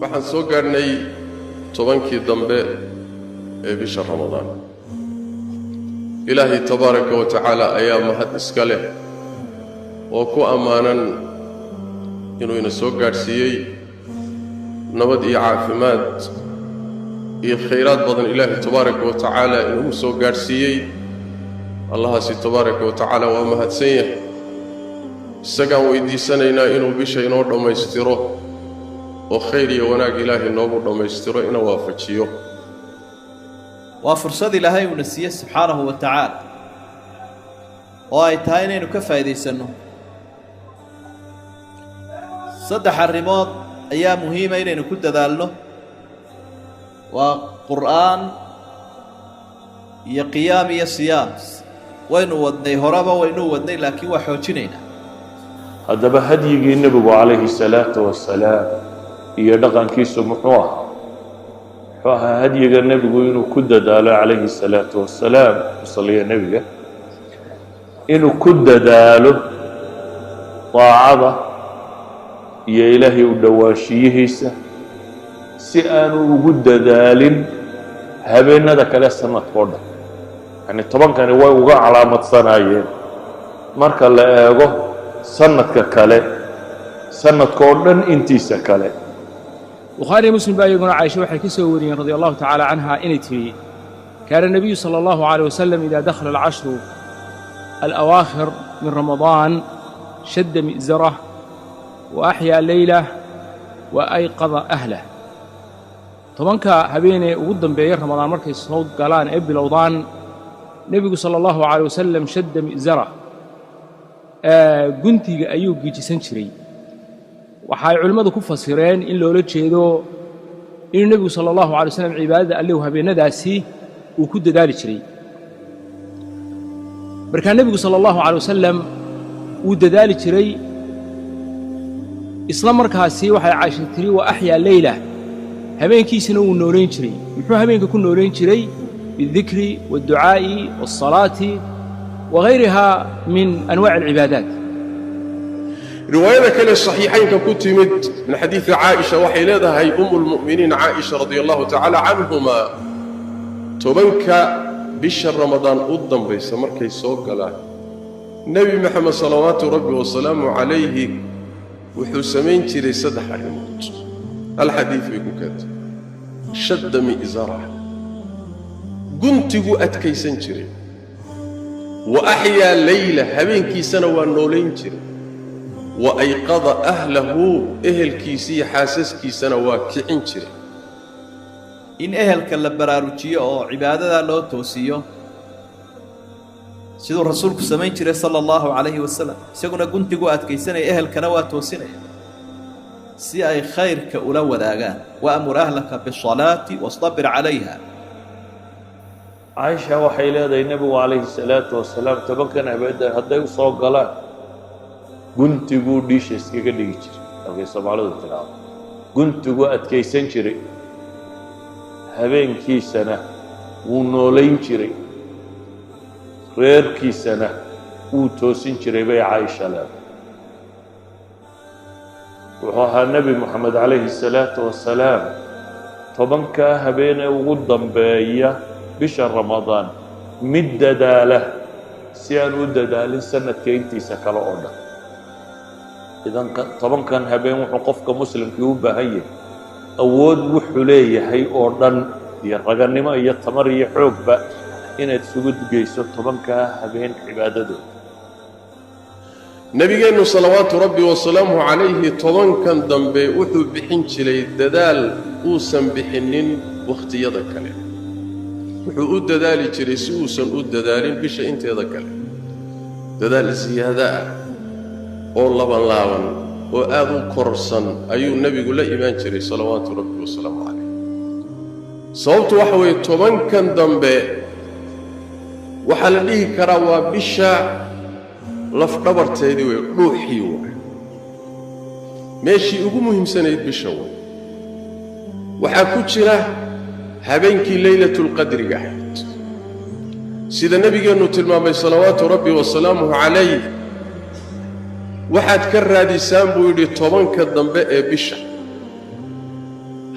waxaan soo gaarnay tobankii dambe ee bisha Ramadaan. Ilaahay tabaaraka wa tacaala ayaa mahad iska leh oo ku amaanan inuu ina soo gaarsiiyey nabad iyo caafimaad iyo khayraad badan. Ilaahay tabaaraka wa tacaala inuu soo gaarsiiyey allahaasi tabaaraka wa tacaala waa mahadsan yahay. isagaan weydiisanaynaa inuu bisha inoo dhammaystiro oo khayr iyo wanaag Ilaahay noogu dhammaystiro ina waafajiyo. waa fursad Ilaahay uu nasiiyay subxaanahu wa tacaala oo ay tahay inaynu ka faa'iidaysano. saddex arrimood ayaa muhiima inaynu ku dadaalno: waa qur'aan iyo qiyaam iyo siyaam. waynu wadnay horeba waynu wadnay, laakiin waa xoojinaynaa. haddaba hadyigii nebigu calayhi salaatu wasalaam iyo dhaqankiisu muxuu ahaa hadyiga nebigu inuu ku dadaalo calayhi salaatu wasalaam usaliya nebiga inuu ku dadaalo daacada iyo ilaahay u dhowaanshiyihiisa si aanu ugu dadaalin habeenada kale sanadkoo dhan. yani tobankani way uga calaamadsanayeen marka la eego sanadka kale sanadkoo dhan intiisa kale. بخاري مسلم بايقنا عائشة وحي كسورين رضي الله تعالى عنها إنتي كان النبي صلى الله عليه وسلم إذا دخل العشر الأواخر من رمضان شد مئزره وأحيا ليلة وأيقظ أهله. طبعا كهبيني وقدم بير رمضان مركز صوت قالان إبي الأوضان النبي صلى الله عليه وسلم شد مئزره قنتي أيوب جيجي سنشري. waxay culimadu ku fasireen in loola jeedo in nabigu sallallahu alayhi wasallam cibaadada alle habeenadaasi uu ku dadaali jiray. marka nabigu sallallahu alayhi wasallam uu dadaali jiray isla markaasi waxay Aisha tiri wa ahya layla, habeenkiisina uu nooleyn jiray. muxuu habeenka ku nooleyn jiray? bidhikri wadducaa'i wassalaati wa ghayriha min anwaa' al-ibaadaat. رواية كان الصحيحين كتمت من حديث عائشة وحي لها هي أم المؤمنين عائشة رضي الله تعالى عنهما تبنك بشهر رمضان قدام بيسمر كي سوق له النبي محمد صلوات ربي وسلامه عليه وحسمين تري سدح الموت. الحديث يقول كذا شد مئزره قنتقو أتكي سنتري وأحيا ليلة هبين كي سنة ونولين تري وأيقظ أهله كيسي حاسس كي سنة واكعين جري. إن كلا براروجية أو عبادة لو توسيو سيدو رسولك سمين جري صلى الله عليه وسلم سيقولنا كنت قوات كي سنة كنوات توسينه سي أي خير كأولو ذاقان وأمر أهلك بالصلاة واصطبر عليها. عائشة وحي لها النبي عليه الصلاة والسلام تبكنا عبادة هذا يوصل قلان guntigu dhiisha iskaga dhigi jiray. halkay Soomaalidu tiraahdo guntigu adkaysan jiray, habeenkiisana wuu nooleyn jiray, reerkiisana wuu toosin jiray bay Aisha leedahay. wuxuu ahaa Nabi Muxamed calayhi salaatu wasalaam tobanka habeenee ugu dambeeya bisha Ramadaan mid dadaala si aan u dadaalin sanadka intiisa kale oo dhan. idan tobankan habeen wuxuu qofka muslimkii u baahan yahay awood wuxuu leeyahay oo dhan iyo raganimo iyo tamar iyo xoogba inaad isugu geyso tobanka habeen cibaadadooda. nabigeenu salawaatu rabbi wa salaamuhu calayhi tobankan dambe wuxuu bixin jiray dadaal uusan bixinin waqtiyada kale. wuxuu u dadaali jiray si uusan u dadaalin bisha inteeda kale. dadaal ziyaada ah oo laban oo aad u korsan ayuu nabigu la imaan jiray salawaatu rabbi wa salaamu calayh. sababtu waxa weeye tobankan dambe waxaa la dhihi karaa waa bisha lafdhabarteedii wey, dhuuxii wey, meeshii ugu muhiimsanayd bisha wey. waxaa ku jira habeenkii laylatulqadriga ahayd sida nabigeennu tilmaamay salawaatu rabbi wa salaamuhu calayh. waxaad ka raadisaan buu yidhi tobanka dambe ee bisha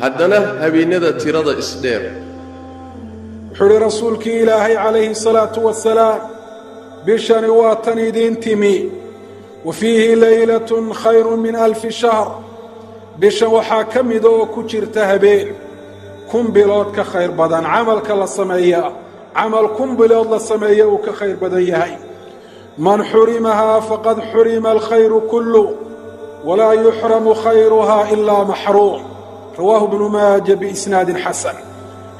haddana habeenada tirada isdheer حري رسولك إلهي عليه الصلاة والسلام بشن واتن دينتمي وفيه ليلة خير من 1000 شهر بشن وحاكم دو كجر تهبين كم بلود كخير بدن عملك للسمية عمل كم بلود للسمية وكخير بدن يهي من حرمها فقد حرم الخير كله ولا يحرم خيرها إلا محروم رواه ابن ماجه بإسناد حسن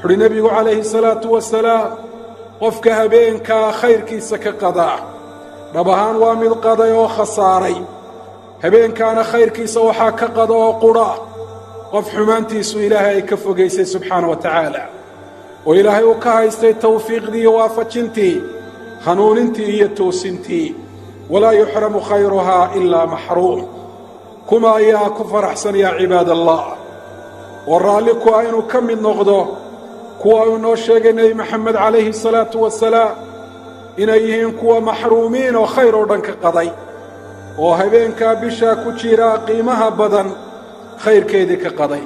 حري النبي عليه الصلاة والسلام قفك هبينك خير كيسك قضاء ربهان وامد قضاء وخساري هبين كان خير كيس وحاك قضاء وقراء قف حمانتي سو إلهي كفو قيسي سبحانه وتعالى وإلهي وكايستي توفيق دي وافتشنتي خنوننتي يتوسنتي ولا يحرم خيرها إلا محروم كما يا كفر أحسن يا عباد الله ورالك وأين كم من نغضه كوا إنه شيء النبي محمد عليه الصلاة والسلام إنهم كوا محرومين وخير ودنك قضي وهبين كابشا كتيرا قيمها بدن خير كيدك قضي.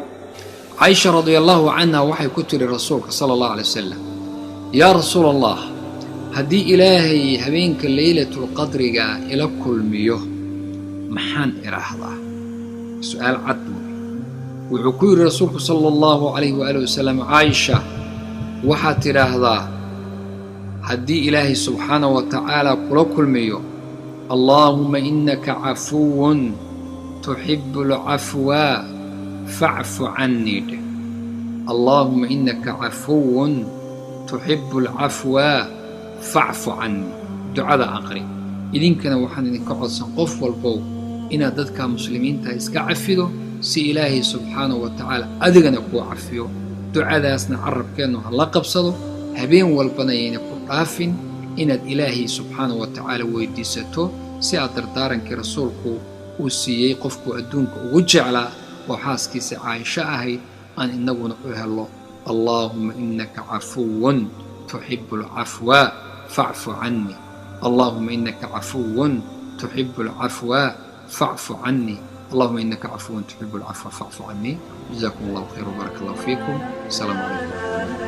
عائشة رضي الله عنها وحي كتر الرسول صلى الله عليه وسلم يا رسول الله هدي إلهي هبينك الليلة القدر إلى كل ميوه محان إراحضة سؤال عدو وعكور الرسول صلى الله عليه وآله وسلم عائشة وحات إراحضة هدي إلهي سبحانه وتعالى كل ميوه اللهم إنك عفو تحب العفو فاعف عني اللهم إنك عفو تحب العفو فاعف عني دعاء عقري إذن كان وحن إنك عصا قف والقو إن ضدك مسلمين تايسك عفيدو سي إلهي سبحانه وتعالى أدغنا كو عفيو دعاء داسنا عرب كانوا هلا قبصدو هبين والبنيين كو عافين إن إلهي سبحانه وتعالى ويديستو سي أدردارنك رسولكو وسيي قفكو أدونك وجعلا وحاسكيس عائشة أهي أن إنه نقول اللهم إنك عفو تحب العفو فاعف عني اللهم إنك عفو تحب العفو فاعف عني اللهم إنك عفو تحب العفو فاعف عني جزاكم الله خير وبارك الله فيكم السلام عليكم.